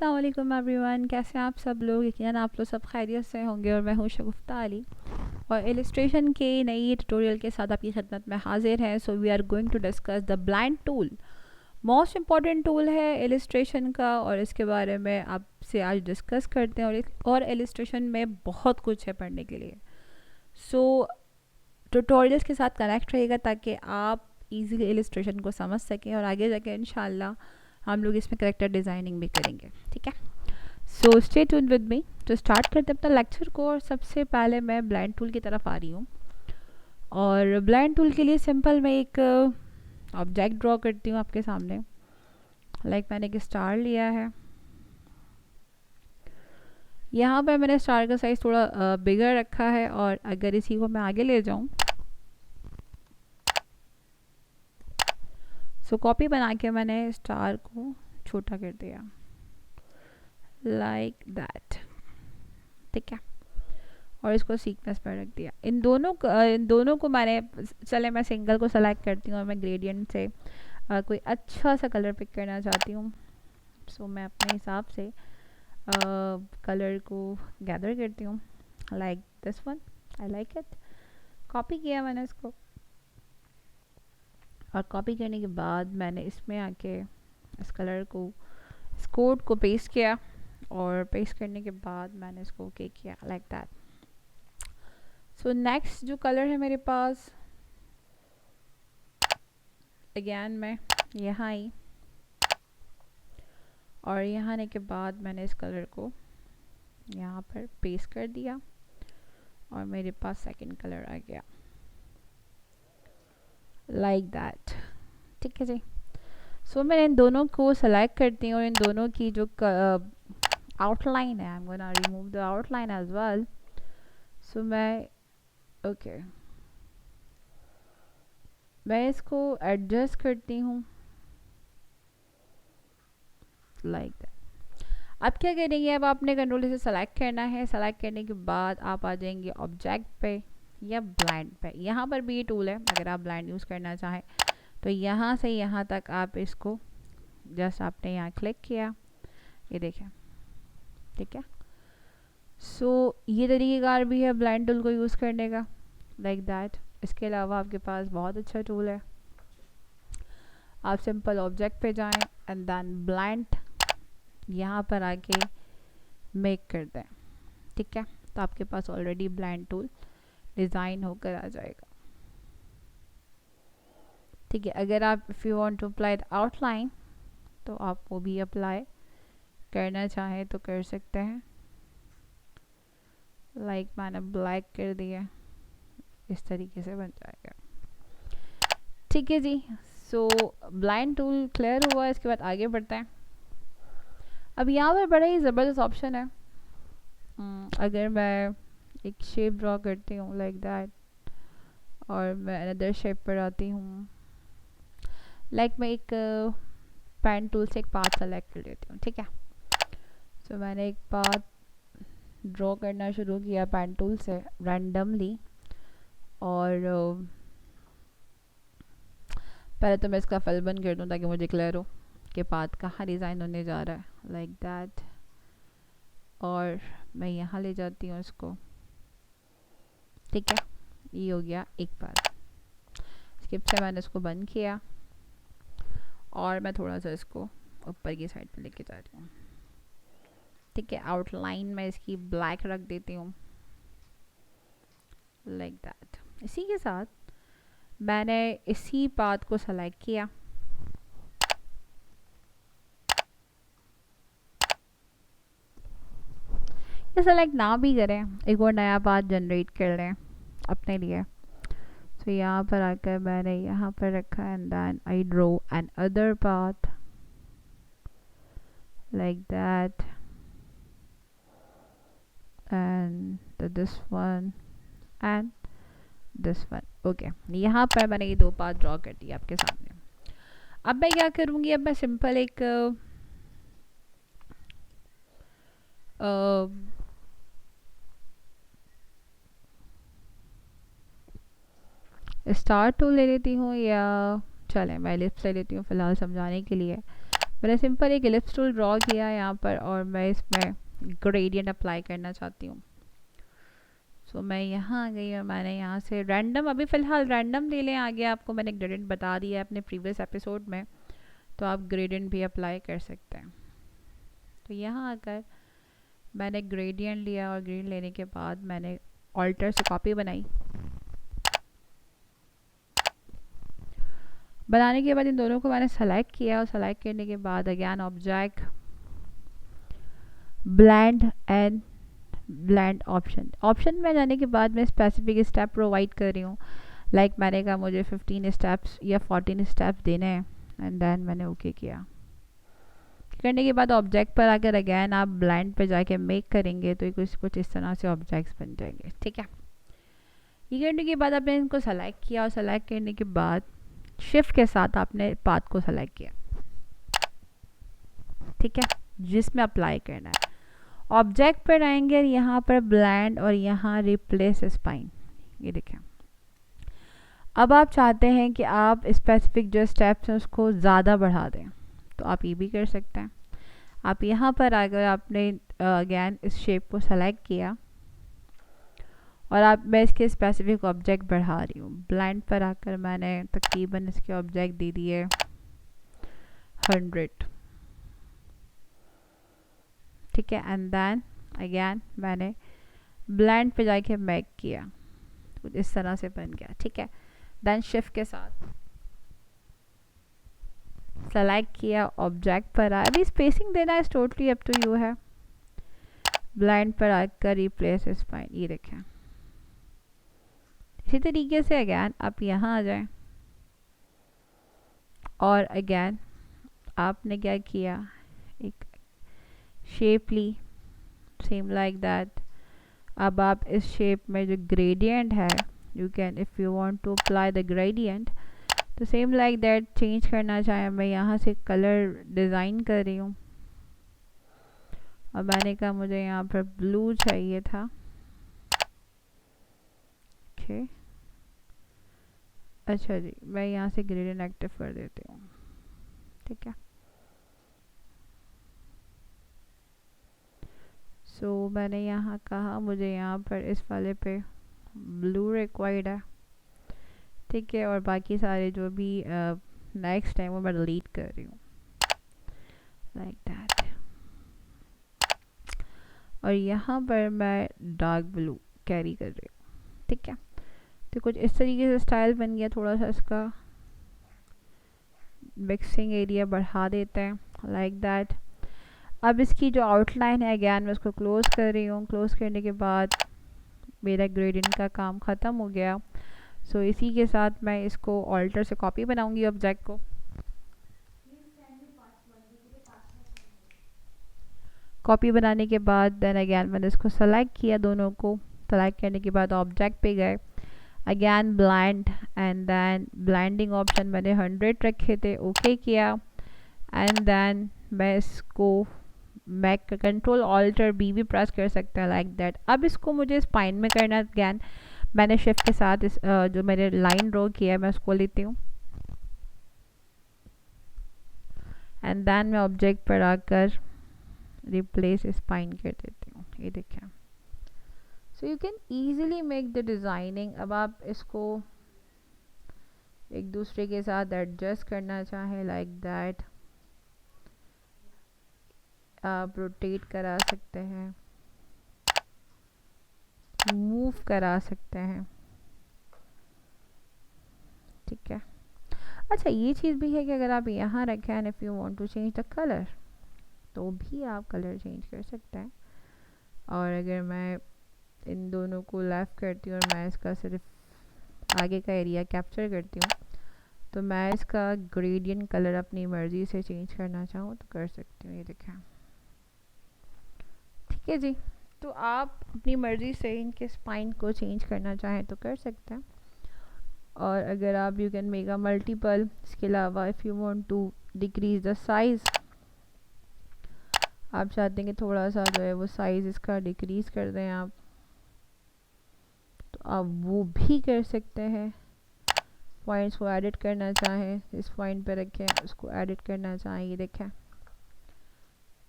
अस्सलाम वालेकुम एवरीवन, कैसे हैं आप सब लोग। यकीनन आप लोग सब खैरियत से होंगे और मैं हूँ शगुफ्ता अली और इलस्ट्रेशन के नई ट्यूटोरियल के साथ आपकी खिदमत में हाजिर है। So we are going to discuss the blend tool. Most important tool है इलस्ट्रेशन का और इसके बारे में आपसे आज डिस्कस करते हैं। और इलस्ट्रेशन में बहुत कुछ है पढ़ने के लिए। सो ट्यूटोरियल्स के साथ कनेक्ट रहिएगा ताकि आप इजीली इलस्ट्रेशन को समझ सकें और आगे जाके इंशाल्लाह हम लोग इसमें करेक्टर डिज़ाइनिंग भी करेंगे। ठीक है, so stay tuned with me. तो स्टार्ट करते हैं अपना लेक्चर को। और सबसे पहले मैं ब्लाइंड टूल की तरफ आ रही हूँ और ब्लाइंड टूल के लिए सिंपल मैं एक ऑब्जेक्ट ड्रॉ करती हूँ आपके सामने। मैंने एक स्टार लिया है। यहाँ पर मैंने स्टार का साइज़ थोड़ा बिगर रखा है और अगर इसी को मैं आगे ले जाऊँ सो कॉपी बना के मैंने स्टार को छोटा कर दिया लाइक दैट। ठीक है, और इसको सीक्वेंस पर रख दिया। इन दोनों को मैंने चले मैं सिंगल को सेलेक्ट करती हूँ और मैं ग्रेडियंट से कोई अच्छा सा कलर पिक करना चाहती हूँ। सो मैं अपने हिसाब से कलर को गैदर करती हूँ like this one. I like it. Copy किया मैंने इसको और कॉपी करने के बाद मैंने इसमें आके इस कलर को इस कोड को पेस्ट किया और पेस्ट करने के बाद मैंने इसको ओके किया लाइक दैट। सो नेक्स्ट जो कलर है मेरे पास, अगेन मैं यहाँ आई और यहाँ आने के बाद मैंने इस कलर को यहाँ पर पेस्ट कर दिया और मेरे पास सेकंड कलर आ गया लाइक दैट। ठीक है जी। सो मैं इन दोनों को सेलेक्ट करती हूँ और इन दोनों की जो आउटलाइन है, I am gonna remove the outline as well. So मैं इसको एडजस्ट करती हूँ लाइक दैट। अब क्या करेंगे, अब आपने कंट्रोल से सेलेक्ट करना है। सेलेक्ट करने के बाद आप आ जाएंगे ऑब्जेक्ट पे या ब्लाइंड पे। यहाँ पर भी ये टूल है, अगर आप ब्लाइंड यूज़ करना चाहें तो यहाँ से यहाँ तक आप इसको जस्ट आपने यहाँ क्लिक किया, ये देखें। ठीक है, सो ये तरीक़ेकार भी है ब्लाइंड टूल को यूज़ करने का लाइक दैट। इसके अलावा आपके पास बहुत अच्छा टूल है। आप सिंपल ऑब्जेक्ट पे जाएं एंड देन ब्लाइंड यहाँ पर आके मेक कर दें। ठीक है, तो आपके पास ऑलरेडी ब्लाइंड टूल डिज़ाइन होकर आ जाएगा। ठीक है, अगर आप if you want to apply the outline तो आप वो भी अप्लाई करना चाहें तो कर सकते हैं। लाइक मैंने ब्लैक कर दिया, इस तरीके से बन जाएगा। ठीक है जी। सो ब्लाइंड टूल क्लियर हुआ, इसके बाद आगे बढ़ते हैं। अब यहाँ पर बड़ा ही ज़बरदस्त ऑप्शन है। अगर मैं एक शेप ड्रॉ करती हूँ लाइक दैट और मैं अनदर शेप पर आती हूँ, लाइक मैं एक पेन टूल से एक पाथ सेलेक्ट कर लेती हूँ। ठीक है, सो मैंने एक पाथ ड्रॉ करना शुरू किया पेन टूल से रैंडमली और पहले तो मैं इसका फिल बंद कर दूँ ताकि मुझे क्लियर हो कि पाथ कहाँ डिज़ाइन होने जा रहा है लाइक दैट। और मैं यहाँ ले जाती हूँ इसको। ठीक है, ये हो गया एक बार। स्किप से मैंने इसको बंद किया और मैं थोड़ा सा इसको ऊपर की साइड पे लेके जा रही हूँ। ठीक है, आउटलाइन मैं इसकी ब्लैक रख देती हूँ लाइक दैट। इसी के साथ मैंने इसी पाथ को सेलेक्ट किया या सेलेक्ट ना भी करें, एक और नया पाथ जनरेट कर लें अपने लिए। तो यहाँ पर आकर मैंने यहाँ पर रखा and then I draw another path like that and this one and this one. Okay, यहाँ पर मैंने ये दो पाथ ड्रॉ कर दिए आपके सामने। अब मैं क्या करूँगी, अब मैं सिंपल एक स्टार टूल ले लेती हूँ या चले मैं एलिप्स ले लेती हूँ फ़िलहाल समझाने के लिए। मैंने सिंपल एक इलिप्स टूल ड्रॉ किया है यहाँ पर और मैं इसमें ग्रेडियंट अप्लाई करना चाहती हूँ। सो मैं यहाँ आ गई और मैंने यहाँ से रैंडम, अभी फ़िलहाल रैंडम ले लें, आगे आपको मैंने ग्रेडियंट बता दिया है अपने प्रीवियस एपिसोड में, तो आप ग्रेडियंट भी अप्लाई कर सकते हैं। तो यहाँ आकर मैंने ग्रेडियंट लिया और ग्रेडियंट लेने के बाद मैंने ऑल्टर से कॉपी बनाई। बनाने के बाद इन दोनों को मैंने सेलेक्ट किया और सेलेक्ट करने के बाद again object, blend and blend option में जाने के बाद मैं स्पेसिफिक स्टेप प्रोवाइड कर रही हूँ। लाइक मैंने कहा मुझे 15 स्टेप्स या 14 स्टेप्स देने हैं एंड देन मैंने ओके किया। करने के बाद ऑब्जेक्ट पर आकर अगेन आप ब्लेंड पे जाके मेक करेंगे तो कुछ इस तरह से ऑब्जेक्ट्स बन जाएंगे। ठीक है, ये करने के बाद आपने इनको सेलेक्ट किया और सेलेक्ट करने के बाद शिफ्ट के साथ आपने पाथ को सेलेक्ट किया। ठीक है, जिसमें अप्लाई करना है। ऑब्जेक्ट पर आएंगे और यहाँ पर ब्लेंड और यहाँ रिप्लेस स्पाइन, ये देखें। अब आप चाहते हैं कि आप स्पेसिफिक जो स्टेप्स हैं उसको ज़्यादा बढ़ा दें तो आप ये भी कर सकते हैं। आप यहाँ पर आकर आपने अगेन इस शेप को सेलेक्ट किया और आप मैं इसके स्पेसिफिक ऑब्जेक्ट बढ़ा रही हूँ। ब्लेंड पर आकर मैंने तकरीबन इसके ऑब्जेक्ट दे दिए 100। ठीक है, एंड देन अगेन मैंने ब्लेंड पे जाके मेक किया, कुछ इस तरह से बन गया। ठीक है, देन शिफ्ट के साथ सेलेक्ट किया, ऑब्जेक्ट पर आया। अभी स्पेसिंग देना है टोटली अप टू यू है। ब्लेंड पर आकर रिप्लेस स्पाइन, ये देखें। इसी तरीके से अगेन आप यहाँ आ जाएं और अगेन आपने क्या किया, एक शेप ली, सेम लाइक दैट। अब आप इस शेप में जो ग्रेडियंट है, you can if you want to apply the gradient तो सेम लाइक दैट चेंज करना चाहें। मैं यहाँ से कलर डिज़ाइन कर रही हूँ और मैंने कहा मुझे यहाँ पर ब्लू चाहिए था। ओके, अच्छा जी, मैं यहाँ से ग्रेडियंट एक्टिव कर देती हूँ। ठीक है, सो मैंने यहाँ कहा मुझे यहाँ पर इस वाले पे ब्लू रिक्वायर्ड है। ठीक है, और बाकी सारे जो भी नेक्स्ट टाइम वो मैं डिलीट कर रही हूँ लाइक दैट। और यहाँ पर मैं डार्क ब्लू कैरी कर रही हूँ। ठीक है, तो कुछ इस तरीके से स्टाइल बन गया। थोड़ा सा इसका मिक्सिंग एरिया बढ़ा देते हैं लाइक दैट। अब इसकी जो आउटलाइन है अगैन मैं उसको क्लोज कर रही हूँ। क्लोज करने के बाद मेरा ग्रेडियंट का काम ख़त्म हो गया। सो इसी के साथ मैं इसको ऑल्टर से कॉपी बनाऊंगी ऑब्जेक्ट को। कॉपी बनाने के बाद देन अगैन मैंने इसको सेलेक्ट किया, दोनों को सेलेक्ट करने के बाद ऑब्जेक्ट पे गए, again blend and then blending option मैंने 100 रखे थे, ओके किया एंड देन मैं इसको मैक कंट्रोल ऑल्टर बी भी प्रेस कर सकते हैं लाइक दैट। अब इसको मुझे स्पाइन में करना है। अगैन मैंने शिफ्ट के साथ इस जो मैंने लाइन ड्रॉ किया है मैं उसको लेती हूँ एंड देन मैं ऑब्जेक्ट पर आकर रिप्लेस स्पाइन कर देती हूँ। ये देखें, so you can easily make the designing. अब आप इसको एक दूसरे के साथ एडजस्ट करना चाहें लाइक दैट, आप रोटेट करा सकते हैं, मूव करा सकते हैं। ठीक है, अच्छा ये चीज़ भी है कि अगर आप यहाँ रखें and if you want to change the colour तो भी आप कलर चेंज कर सकते हैं। और अगर मैं इन दोनों को लेफ़्ट करती हूँ और मैं इसका सिर्फ आगे का एरिया कैप्चर करती हूँ तो मैं इसका ग्रेडियंट कलर अपनी मर्ज़ी से चेंज करना चाहूँ तो कर सकती हूँ। ये देखें, ठीक है जी। तो आप अपनी मर्ज़ी से इनके स्पाइन को चेंज करना चाहें तो कर सकते हैं। और अगर आप you can make a multiple, इसके अलावा if you want to decrease the size, आप चाहते हैं कि थोड़ा सा जो है वो साइज़ इसका डिक्रीज़ कर दें आप, तो आप वो भी कर सकते हैं। पॉइंट्स को एडिट करना चाहें, इस पॉइंट पे रखें, उसको एडिट करना चाहें, ये देखें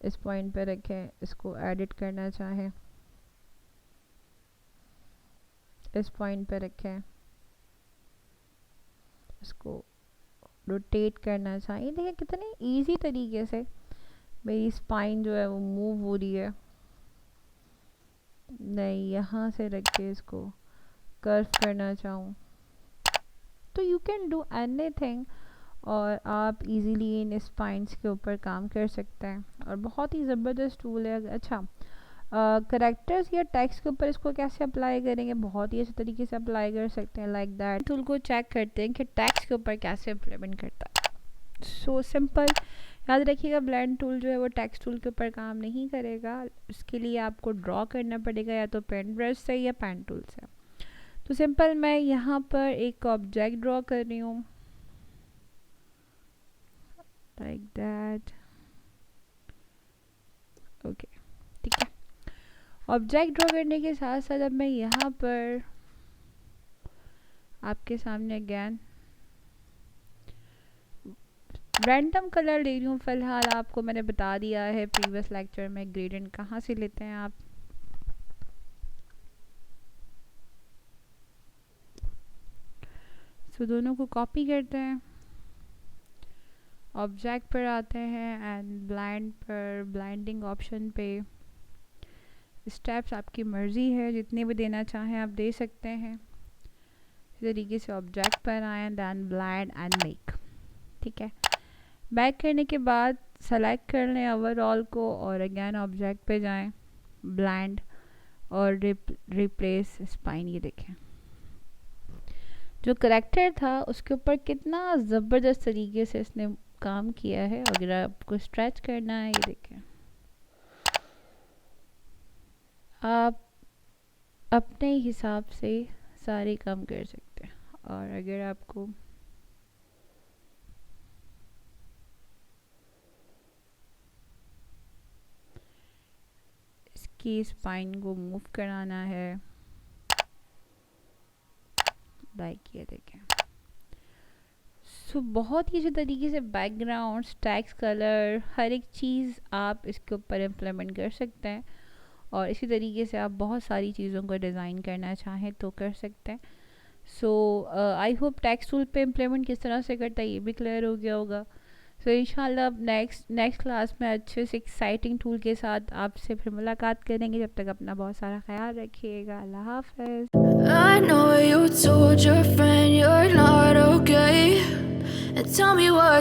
इस पॉइंट पे रखें, इसको एडिट करना चाहें इस पॉइंट पे रखें, इसको रोटेट करना चाहिए। देखिए कितने इजी तरीके से मेरी स्पाइन जो है वो मूव हो रही है। नहीं, यहाँ से रख के इसको कर्व करना चाहूँ तो यू कैन डू एनीथिंग, और आप इजीली इन स्पाइंस के ऊपर काम कर सकते हैं और बहुत ही ज़बरदस्त टूल है। अच्छा, करेक्टर्स या टेक्स्ट के ऊपर इसको कैसे अप्लाई करेंगे? बहुत ही अच्छे तरीके से अप्लाई कर सकते हैं। लाइक दैट टूल को चेक करते हैं कि टेक्स्ट के ऊपर कैसे इम्प्लीमेंट करता है। सो सिंपल, याद रखिएगा ब्लेंड टूल जो है वो टेक्स्ट टूल के ऊपर काम नहीं करेगा। इसके लिए आपको ड्रॉ करना पड़ेगा या तो पेन ब्रश से या पेन टूल से। तो सिंपल मैं यहाँ पर एक ऑब्जेक्ट ड्रॉ कर रही हूँ लाइक दैट। ओके, ठीक है। ऑब्जेक्ट ड्रॉ करने के साथ साथ अब मैं यहाँ पर आपके सामने अगेन रैंडम कलर ले रही हूँ। फ़िलहाल आपको मैंने बता दिया है प्रीवियस लेक्चर में ग्रेडियंट कहाँ से लेते हैं आप। सो दोनों को कॉपी करते हैं, ऑब्जेक्ट पर आते हैं एंड ब्लाइंड पर, ब्लाइंडिंग ऑप्शन पे स्टेप्स आपकी मर्ज़ी है, जितने भी देना चाहें आप दे सकते हैं। इस तरीके से ऑब्जेक्ट पर आए दैन ब्लाइंड एंड मेक। ठीक है, बैक करने के बाद सेलेक्ट कर लें ओवरऑल को और अगेन ऑब्जेक्ट पे जाएं, ब्लाइंड और रिप्लेस स्पाइन। ये देखें जो करेक्टर था उसके ऊपर कितना ज़बरदस्त तरीके से इसने काम किया है। अगर आपको स्ट्रेच करना है, ये देखें आप अपने हिसाब से सारे काम कर सकते हैं। और अगर आपको इसकी स्पाइन को मूव कराना है लाइक ये देखें। सो बहुत ही अच्छे तरीके से बैकग्राउंड, टेक्स्ट, कलर, हर एक चीज़ आप इसके ऊपर इम्प्लीमेंट कर सकते हैं। और इसी तरीके से आप बहुत सारी चीज़ों को डिज़ाइन करना चाहें तो कर सकते हैं। सो आई होप टेक्स्ट टूल पे इम्प्लीमेंट किस तरह से करता है ये भी क्लियर हो गया होगा। सो इंशाल्लाह अब नेक्स्ट क्लास में अच्छे से एक्साइटिंग टूल के साथ आपसे फिर मुलाकात करेंगे। जब तक अपना बहुत सारा ख्याल रखिएगा। अल्लाह हाफ़िज़। I know you told your friend you're not okay, and tell me what